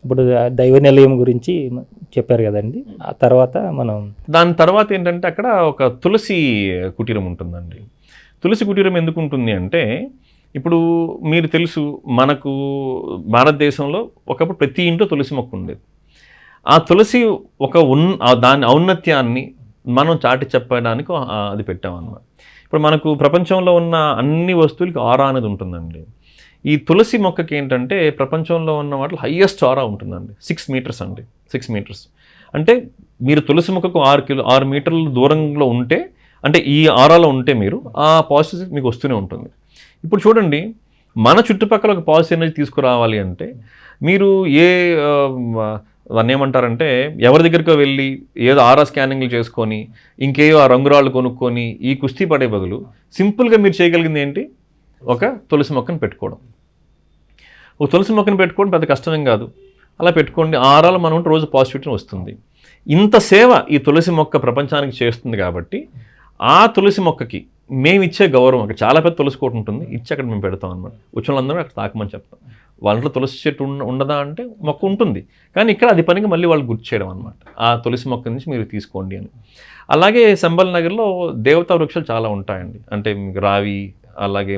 ఇప్పుడు దైవ నిలయం గురించి చెప్పారు కదండి. ఆ తర్వాత దాని తర్వాత ఏంటంటే అక్కడ ఒక తులసి కుటీరం ఉంటుందండి. తులసి కుటీరం ఎందుకు ఉంటుంది అంటే, ఇప్పుడు మీరు తెలుసు, మనకు భారతదేశంలో ఒకప్పుడు ప్రతి ఇంట్లో తులసి మొక్క ఉండేది. ఆ తులసి దాని ఔన్నత్యాన్ని మనం చాటి చెప్పడానికి అది పెట్టామన్నమాట. ఇప్పుడు మనకు ప్రపంచంలో ఉన్న అన్ని వస్తువులకి ఆరా అనేది ఉంటుందండి. ఈ తులసి మొక్కకి ఏంటంటే ప్రపంచంలో ఉన్న వాటిలో హయ్యెస్ట్ ఆరా ఉంటుందండి. 6 మీటర్స్ అండి. 6 మీటర్స్ అంటే మీరు తులసి మొక్కకు 6 మీటర్ల దూరంలో ఉంటే, అంటే ఈ ఆరాలో ఉంటే మీరు ఆ పాజిటివ్ మీకు వస్తూనే ఉంటుంది. ఇప్పుడు చూడండి, మన చుట్టుపక్కల ఒక పాజిటివ్ ఎనర్జీ తీసుకురావాలి అంటే మీరు దాన్ని ఏమంటారంటే, ఎవరి దగ్గరికి వెళ్ళి ఏదో ఆరా స్కానింగ్లు చేసుకొని ఇంకేదో ఆ రంగురాళ్ళు కొనుక్కొని ఈ కుస్తీ పడే బదులు సింపుల్గా మీరు చేయగలిగింది ఏంటి, ఒక తులసి మొక్కను పెట్టుకోవడం. ఒక తులసి మొక్కను పెట్టుకోవడం పెద్ద కష్టమేం కాదు. అలా పెట్టుకోండి, ఆరాలు మనం రోజు పాజిటివిటీ వస్తుంది. ఇంత సేవ ఈ తులసి మొక్క ప్రపంచానికి చేస్తుంది కాబట్టి ఆ తులసి మొక్కకి మేము ఇచ్చే గౌరవం, అక్కడ చాలా పెద్ద తులసి కోట ఉంటుంది, ఇచ్చి అక్కడ మేము పెడతాం అనమాట. వచ్చిన వాళ్ళందరూ అక్కడ తాకమని చెప్తాం. వాళ్ళంట్లో తులసి చెట్టు ఉండదా అంటే మొక్క ఉంటుంది, కానీ ఇక్కడ అది పనిగా మళ్ళీ వాళ్ళు గుర్తు చేయడం అనమాట, ఆ తులసి మొక్క నుంచి మీరు తీసుకోండి అని. అలాగే సంబల్ నగర్లో దేవతా వృక్షాలు చాలా ఉంటాయండి. అంటే రావి, అలాగే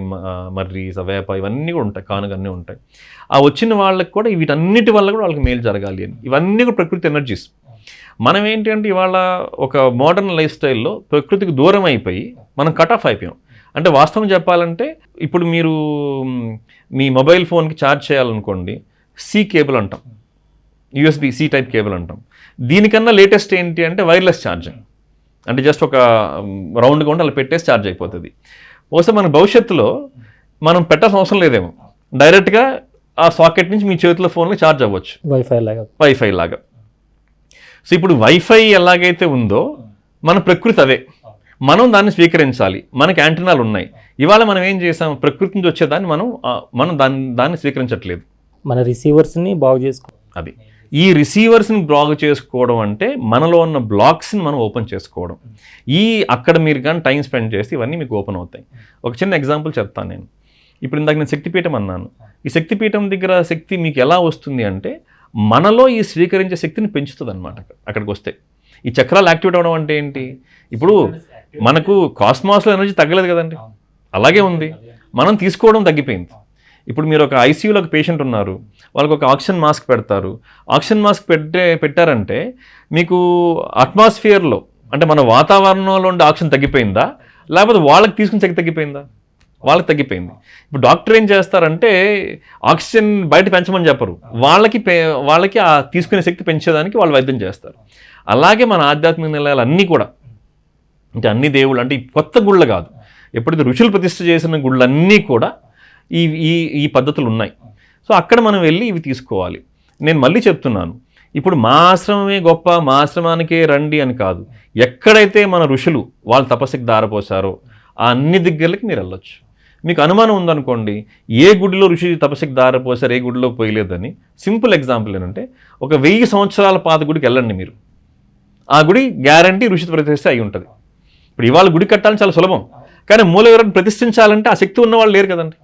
మర్రి, వేప, ఇవన్నీ కూడా ఉంటాయి, కానుగ అన్నీ ఉంటాయి. ఆ వచ్చిన వాళ్ళకి కూడా వీటన్నిటి వల్ల కూడా వాళ్ళకి మేలు జరగాలి అని. ఇవన్నీ కూడా ప్రకృతి ఎనర్జీస్. మనం ఏంటి అంటే ఇవాళ ఒక మోడర్న్ లైఫ్ స్టైల్లో ప్రకృతికి దూరం అయిపోయి మనం కట్ ఆఫ్ అయిపోయాం. అంటే వాస్తవం చెప్పాలంటే, ఇప్పుడు మీరు మీ మొబైల్ ఫోన్కి ఛార్జ్ చేయాలనుకోండి, సి కేబుల్ అంటాం, USB C టైప్ కేబుల్ అంటాం. దీనికన్నా లేటెస్ట్ ఏంటి అంటే వైర్లెస్ ఛార్జింగ్. అంటే జస్ట్ ఒక రౌండ్గా ఉండి అలా పెట్టేసి ఛార్జ్ అయిపోతుంది. బహుశా మన భవిష్యత్తులో మనం పెట్టాల్సిన అవసరం లేదేమో, డైరెక్ట్గా ఆ సాకెట్ నుంచి మీ చేతిలో ఫోన్లో ఛార్జ్ అవ్వచ్చు, వైఫై లాగా. సో ఇప్పుడు వైఫై ఎలాగైతే ఉందో మన ప్రకృతి అదే, మనం దాన్ని స్వీకరించాలి. మనకి యాంటెనాలు ఉన్నాయి. ఇవాళ మనం ఏం చేసాం, ప్రకృతి నుంచి వచ్చేదాన్ని మనం దాన్ని స్వీకరించట్లేదు. మన రిసీవర్స్ని బాగు చేసుకో, అది ఈ రిసీవర్స్ని బాగు చేసుకోవడం అంటే మనలో ఉన్న బ్లాక్స్ని మనం ఓపెన్ చేసుకోవడం. అక్కడ మీరు కానీ టైం స్పెండ్ చేస్తే ఇవన్నీ మీకు ఓపెన్ అవుతాయి. ఒక చిన్న ఎగ్జాంపుల్ చెప్తాను నేను. ఇప్పుడు ఇందాక నేను శక్తిపీఠం అన్నాను. ఈ శక్తిపీఠం దగ్గర శక్తి మీకు ఎలా వస్తుంది అంటే, మనలో ఈ స్వీకరించే శక్తిని పెంచుతుంది అనమాట. అక్కడికి వస్తే ఈ చక్రాలు యాక్టివేట్ అవ్వడం అంటే ఏంటి, ఇప్పుడు మనకు కాస్మాస్లో ఎనర్జీ తగ్గలేదు కదండి, అలాగే ఉంది. మనం తీసుకోవడం తగ్గిపోయింది. ఇప్పుడు మీరు ఒక ఐసీయూలో ఒక పేషెంట్ ఉన్నారు, వాళ్ళకి ఒక ఆక్సిజన్ మాస్క్ పెడతారు. ఆక్సిజన్ మాస్క్ పెట్టారంటే మీకు అట్మాస్ఫియర్లో, అంటే మన వాతావరణంలో ఉండే ఆక్సిజన్ తగ్గిపోయిందా, లేకపోతే వాళ్ళకి తీసుకునే శక్తి తగ్గిపోయిందా? వాళ్ళకి తగ్గిపోయింది. ఇప్పుడు డాక్టర్ ఏం చేస్తారంటే ఆక్సిజన్ బయట పెంచమని చెప్పరు, వాళ్ళకి ఆ తీసుకునే శక్తి పెంచేదానికి వాళ్ళు వైద్యం చేస్తారు. అలాగే మన ఆధ్యాత్మిక నిలయాలు అన్నీ కూడా, అంటే అన్ని దేవుళ్ళు, అంటే కొత్త గుళ్ళు కాదు, ఎప్పుడైతే ఋషులు ప్రతిష్ఠ చేసిన గుళ్ళన్నీ కూడా ఈ పద్ధతులు ఉన్నాయి. సో అక్కడ మనం వెళ్ళి ఇవి తీసుకోవాలి. నేను మళ్ళీ చెప్తున్నాను, ఇప్పుడు మా ఆశ్రమమే గొప్ప, మా ఆశ్రమానికే రండి అని కాదు. ఎక్కడైతే మన ఋషులు వాళ్ళు తపస్సుకి దారపోసారో ఆ అన్ని దగ్గరలకి మీరు వెళ్ళొచ్చు. మీకు అనుమానం ఉందనుకోండి, ఏ గుడిలో ఋషి తపస్సుకి దారపోసారు, ఏ గుడిలో పోయలేదని, సింపుల్ ఎగ్జాంపుల్ ఏంటంటే, ఒక 1000 సంవత్సరాల పాత గుడికి వెళ్ళండి మీరు. ఆ గుడి గ్యారంటీ ఋషి ప్రతిష్ఠ అయి ఉంటుంది. ఇప్పుడు ఇవాళ గుడి కట్టాలని చాలా సులభం, కానీ మూల ఎవరైనా ప్రతిష్ఠించాలంటే ఆ శక్తి ఉన్న వాళ్ళు లేరు కదండి,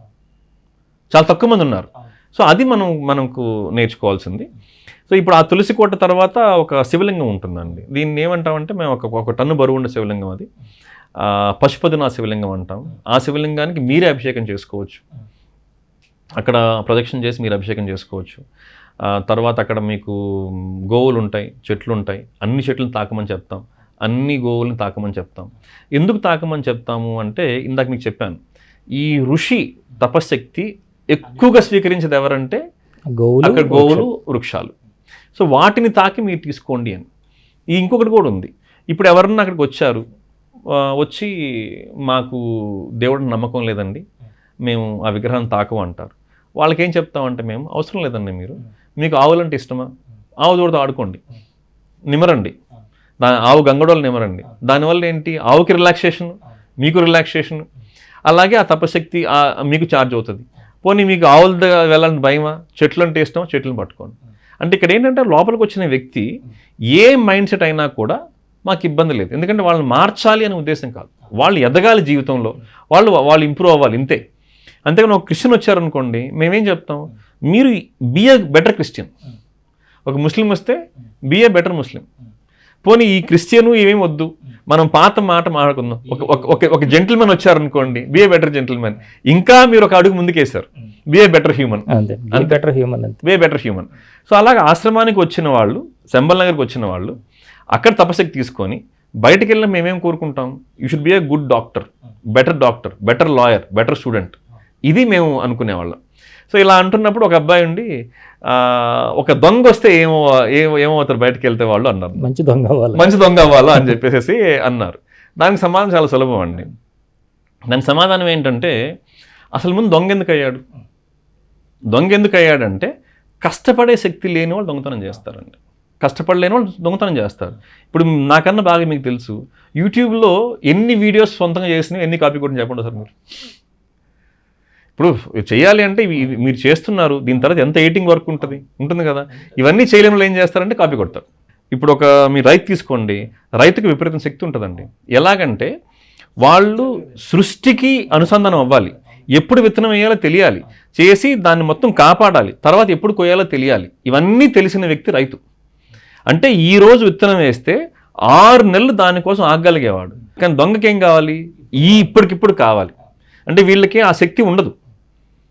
చాలా తక్కువ మంది ఉన్నారు. సో అది మనకు నేర్చుకోవాల్సింది. సో ఇప్పుడు ఆ తులసి కోట తర్వాత ఒక శివలింగం ఉంటుందండి. దీన్ని ఏమంటామంటే, మేము ఒక టన్ను బరువు ఉండే శివలింగం అది. పశుపతినాథ శివలింగం అంటాం. ఆ శివలింగానికి మీరే అభిషేకం చేసుకోవచ్చు. అక్కడ ప్రదక్షిణ చేసి మీరు అభిషేకం చేసుకోవచ్చు. తర్వాత అక్కడ మీకు గోవులు ఉంటాయి, చెట్లు ఉంటాయి. అన్ని చెట్లను తాకమని చెప్తాం, అన్ని గోవులను తాకమని చెప్తాం. ఎందుకు తాకమని చెప్తాము అంటే, ఇందాక మీకు చెప్పాను, ఈ ఋషి తపశ్శక్తి ఎక్కువగా స్వీకరించేది ఎవరంటే అక్కడ గోవులు, వృక్షాలు. సో వాటిని తాకి మీరు తీసుకోండి అని. ఇంకొకటి కూడా ఉంది. ఇప్పుడు ఎవరన్నా అక్కడికి వచ్చి మాకు దేవుడిని నమ్మకం లేదండి, మేము ఆ విగ్రహాన్ని తాకము అంటారు. వాళ్ళకేం చెప్తామంటే, మేము అవసరం లేదండి, మీకు ఆవులంటే ఇష్టమా, ఆవు దూడతో ఆడుకోండి, నిమరండి, ఆవు గంగడోలు నిమరండి. దానివల్ల ఏంటి, ఆవుకి రిలాక్సేషన్, మీకు రిలాక్సేషన్. అలాగే ఆ తపశక్తి మీకు ఛార్జ్ అవుతుంది. పోనీ మీకు ఆవుల దగ్గర వెళ్ళాలని భయమా, చెట్లు అంటే ఇష్టమా, చెట్లను పట్టుకోండి. అంటే ఇక్కడ ఏంటంటే, లోపలికి వచ్చిన వ్యక్తి ఏ మైండ్ సెట్ అయినా కూడా మాకు ఇబ్బంది లేదు. ఎందుకంటే వాళ్ళని మార్చాలి అనే ఉద్దేశం కాదు, వాళ్ళు ఎదగాలి జీవితంలో, వాళ్ళు ఇంప్రూవ్ అవ్వాలి, ఇంతే. అంతేగాని ఒక క్రిస్టియన్ వచ్చారనుకోండి, మేమేం చెప్తాం, మీరు బీ ఎ బెటర్ క్రిస్టియన్, ఒక ముస్లిం వస్తే బీ ఏ బెటర్ ముస్లిం. పోనీ ఈ క్రిస్టియను ఏమేమి వద్దు, మనం పాత మాట మాట్లాడుకుందాం. ఒక జెంటిల్మెన్ వచ్చారనుకోండి, బీ ఏ బెటర్ జెంటిల్మెన్. ఇంకా మీరు ఒక అడుగు ముందుకేశారు, be a better human. Better human అంతే, be a better human. So అలాగే ఆశ్రమానికి వచ్చిన వాళ్ళు, శంబల్ నగర్కి వచ్చిన వాళ్ళు అక్కడ తపశక్తి తీసుకొని బయటకు వెళ్ళిన మేమేం కోరుకుంటాం? You should be a good doctor, better lawyer, better student. ఇది మేము అనుకునేవాళ్ళం. సో ఇలా అంటున్నప్పుడు ఒక అబ్బాయి ఉండి ఒక దొంగ వస్తే ఏమవుతారు బయటకు వెళ్తే వాళ్ళు అన్నారు, మంచి దొంగ అవ్వాలా అని చెప్పేసి అన్నారు. దానికి సమాధానం చాలా సులభం అండి. దానికి సమాధానం ఏంటంటే, అసలు ముందు దొంగ ఎందుకు అయ్యాడంటే కష్టపడే శక్తి లేని వాళ్ళు దొంగతనం చేస్తారండి. కష్టపడలేని వాళ్ళు దొంగతనం చేస్తారు. ఇప్పుడు నాకన్నా బాగా మీకు తెలుసు, యూట్యూబ్లో ఎన్ని వీడియోస్ సొంతంగా చేసినా ఎన్ని కాపీ కొట్టి చెప్పండి సార్ మీరు. ఇప్పుడు చేయాలి అంటే మీరు చేస్తున్నారు, దీని తర్వాత ఎంత ఎడిటింగ్ వర్క్ ఉంటుంది కదా. ఇవన్నీ చేయలేని వాళ్ళు ఏం చేస్తారంటే కాపీ కొడతారు. ఇప్పుడు మీరు రైతు తీసుకోండి, రైతుకి విపరీతం శక్తి ఉంటుందండి. ఎలాగంటే వాళ్ళు సృష్టికి అనుసంధానం అవ్వాలి, ఎప్పుడు విత్తనం వేయాలో తెలియాలి, చేసి దాన్ని మొత్తం కాపాడాలి, తర్వాత ఎప్పుడు కొయ్యాలో తెలియాలి. ఇవన్నీ తెలిసిన వ్యక్తి రైతు. అంటే ఈ రోజు విత్తనం వేస్తే 6 నెలలు దానికోసం ఆగగలిగేవాడు. కానీ దొంగకి ఏం కావాలి? ఇప్పటికిప్పుడు కావాలి. అంటే వీళ్ళకి ఆ శక్తి ఉండదు,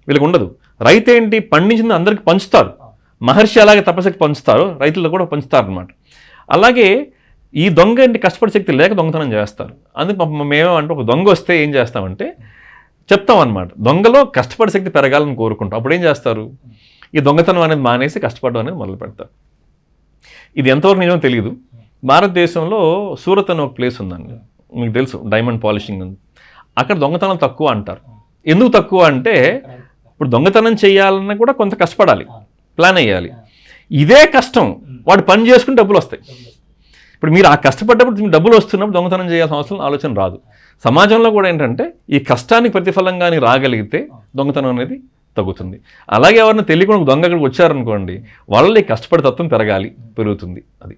వీళ్ళకి ఉండదు. రైతు ఏంటి, పండించింది అందరికి పంచుతారు. మహర్షి అలాగే తపశక్తి పంచుతారు, రైతులు కూడా పంచుతారు అనమాట. అలాగే ఈ దొంగ ఏంటి, కష్టపడే శక్తి లేక దొంగతనం చేస్తారు. అందుకు మేమేమంటే ఒక దొంగ వస్తే ఏం చేస్తామంటే చెప్తాం అనమాట, దొంగలో కష్టపడే శక్తి పెరగాలని కోరుకుంటాం. అప్పుడు ఏం చేస్తారు, ఈ దొంగతనం అనేది మానేసి కష్టపడడం అనేది మొదలు పెడతారు. ఇది ఎంతవరకు నిజమో తెలియదు. భారతదేశంలో సూరత్ అనే ఒక ప్లేస్ ఉందండి, మీకు తెలుసు, డైమండ్ పాలిషింగ్ ఉంది. అక్కడ దొంగతనం తక్కువ అంటారు. ఎందుకు తక్కువ అంటే, ఇప్పుడు దొంగతనం చేయాలన్నా కూడా కొంత కష్టపడాలి, ప్లాన్ వేయాలి. ఇదే కష్టం వాడు పని చేసుకుని డబ్బులు వస్తాయి. ఇప్పుడు మీరు ఆ కష్టపడ్డప్పుడు డబ్బులు వస్తున్నప్పుడు దొంగతనం చేయాల్సిన అవసరం ఆలోచన రాదు. సమాజంలో కూడా ఏంటంటే ఈ కష్టానికి ప్రతిఫలంగా రాగలిగితే దొంగతనం అనేది తగ్గుతుంది. అలాగే ఎవరైనా తెలియకుండా దొంగ అక్కడికి వచ్చారనుకోండి, వాళ్ళని కష్టపడే తత్వం పెరగాలి, పెరుగుతుంది. అది